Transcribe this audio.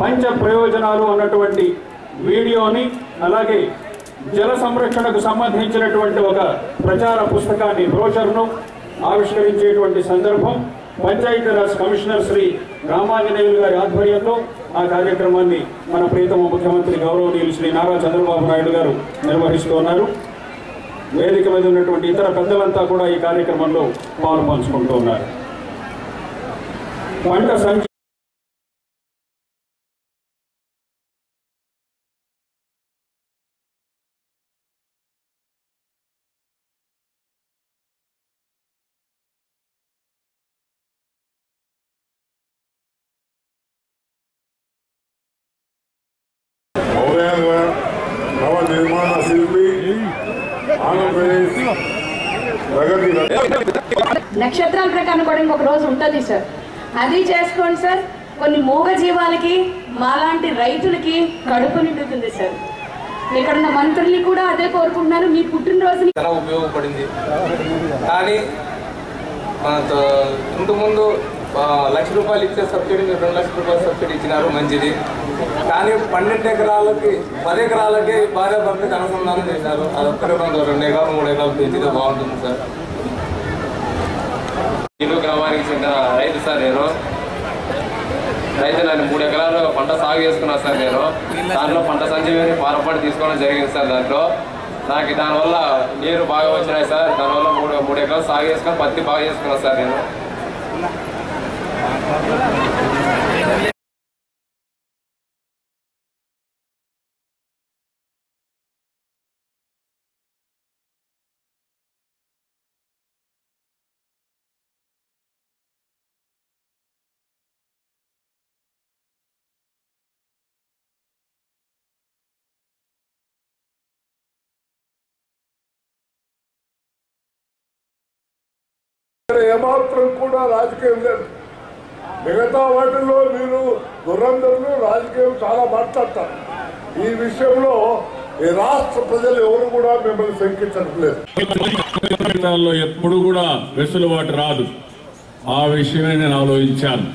పంచ ప్రయోజనాలు అన్నటువంటి వీడియోని అలాగే జల సంరక్షణకు సంబంధించినటువంటి ఒక ప్రచార పుస్తకాన్ని బ్రోషర్ను ఆవిష్కరించేటువంటి సందర్భం పంచాయతీరాజ్ కమిషనర్ శ్రీ రామాంజనేయులు గారి ఆధ్వర్యంలో ఆ కార్యక్రమాన్ని మన ప్రియతమ ముఖ్యమంత్రి గౌరవనీయులు శ్రీ నారా చంద్రబాబు నాయుడు గారు నిర్వహిస్తున్నారు. వేదిక మీద ఉన్నటువంటి ఇతర పెద్దలంతా కూడా ఈ కార్యక్రమంలో పాల్పంచుకుంటూ ఉన్నారు. పంట సంఖ్య నవ నిర్మాణ శిల్పి ఆంధ్రప్రదేశ్ ప్రగతి నక్షత్రాల ప్రకారం కూడా ఇంకొక రోజు ఉంటుంది సార్, అది చేసుకోండి సార్. కొన్ని మూగ జీవాలకి మాలాంటి రైతులకి కడుపు నిండుతుంది సార్. ఇక్కడున్న మంత్రుల్ని కూడా అదే కోరుకుంటున్నాను. మీ పుట్టినరోజుని చాలా ఉపయోగపడింది. కానీ ఇంతకుముందు 1,00,000 రూపాయలు ఇచ్చే సబ్సిడీ 2 లక్షల రూపాయల సబ్సిడీ ఇచ్చినారు, మంచిది. కానీ 12 ఎకరాలకి 10 ఎకరాలకి భార్యాభర్తకి అనుసంధానం చేశారు. అది ఒక్కరే 2 ఎకరాలు 3 ఎకరాలు పెంచితే బాగుంటుంది సార్. ఇల్లు గ్రామానికి చెందిన రైతు సార్. నేను 3 ఎకరాలు పంట సాగు చేసుకున్నాను సార్. నేను దాంట్లో పంట సంజీవిని పారపాటు తీసుకోవడం జరిగింది సార్. దాంట్లో నాకు దానివల్ల నీరు బాగా వచ్చినాయి సార్. దానివల్ల 3 ఎకరాలు సాగు చేసుకొని పత్తి బాగా చేసుకున్నాను సార్. నేను ఏమాత్రం కూడా రాజకీయం లేదు. మిగతా వాటిల్లో మీరు దురందరూ రాజకీయం చాలా మాట్లాడతారు. ఈ విషయంలో ఈ రాష్ట్ర ప్రజలు ఎవరు కూడా మిమ్మల్ని శంకించట్లేదు. ఎప్పుడు కూడా వెసులుబాటు రాదు. ఆ విషయమే నేను ఆలోచించాను.